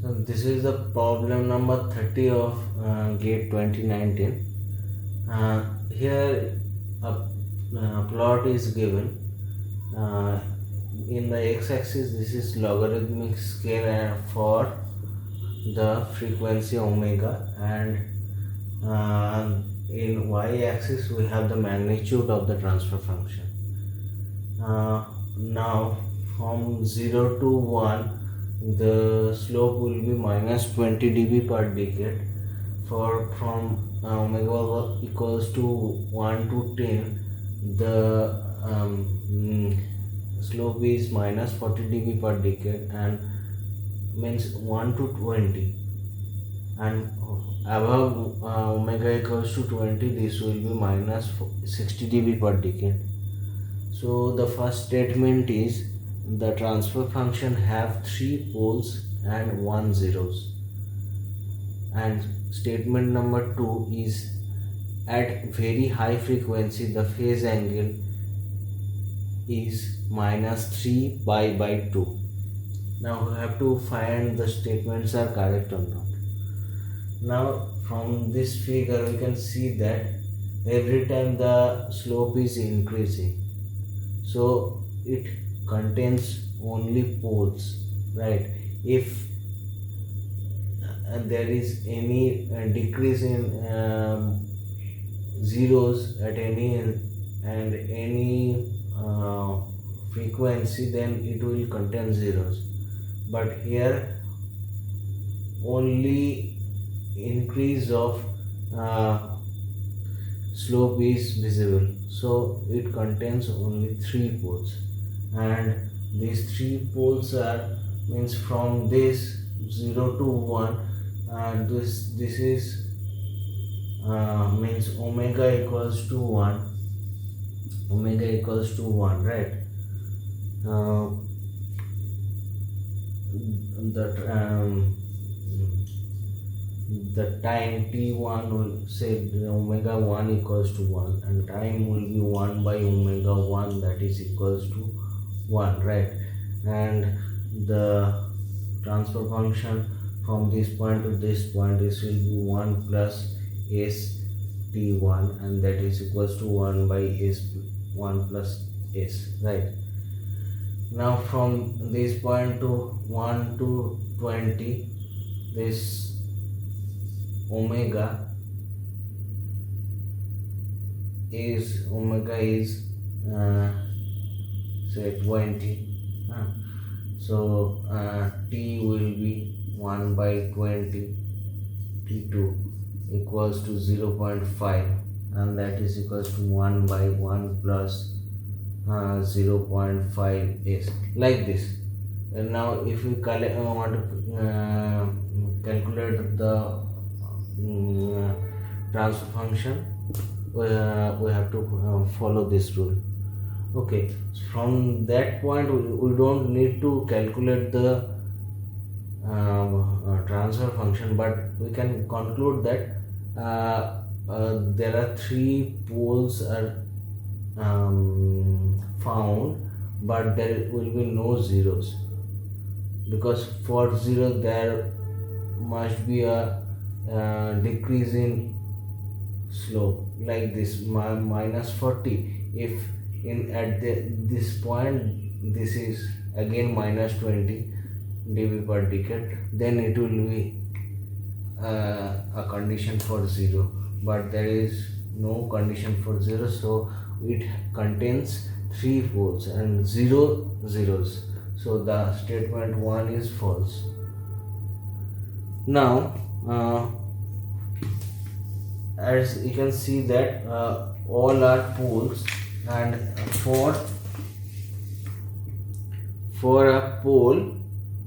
So this is the problem number 30 of GATE 2019. Here a plot is given. In the x-axis this is logarithmic scale for the frequency omega, and in y-axis we have the magnitude of the transfer function. Now from 0 to 1 the slope will be minus 20 dB per decade. From omega equals to 1 to 10 the slope is minus 40 dB per decade, and means 1 to 20, and above omega equals to 20 this will be minus 60 dB per decade. So the first statement is the transfer function have 3 poles and 1 zeros, and statement number 2 is at very high frequency the phase angle is minus 3 pi by 2. Now we have to find the statements are correct or not. Now from this figure we can see that every time the slope is increasing, so it contains only poles, right? If there is any decrease in zeros at any frequency, then it will contain zeros, but here only increase of slope is visible, so it contains only 3 poles, and these 3 poles are means from this 0 to 1, and this is means omega equals to 1, right? The time t1 will say omega 1 equals to 1, and time will be 1 by omega 1, that is equals to 1, right? And the transfer function from this point to this point, this will be 1 plus s t1, and that is equals to 1 by s 1 plus s, right? Now from this point to 1 to 20, this omega is say 20, so t will be 1 by 20, t2 equals to 0.5, and that is equals to 1 by 1 plus 0.5 s, like this. And now if we want to calculate the transfer function, we have to follow this rule. Okay, so from that point we don't need to calculate the transfer function, but we can conclude that there are 3 poles are found, but there will be no zeros, because for 0 there must be a decrease in slope, like this minus 40. If at this point this is again minus 20 dB per decade, then it will be a condition for 0, but there is no condition for 0, so it contains 3 poles and 0 zeros, so the statement 1 is false. Now as you can see that all are poles, and for a pole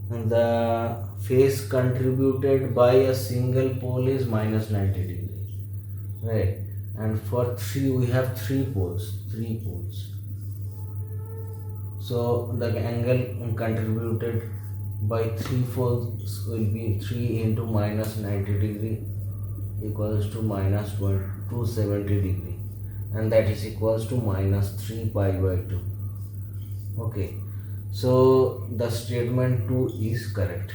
the phase contributed by a single pole is minus 90 degree, right? And for 3 we have 3 poles, so the angle contributed by 3 poles will be 3 into minus 90 degree equals to minus 270 degree, and that is equals to minus 3 pi by 2. Okay, so the statement 2 is correct.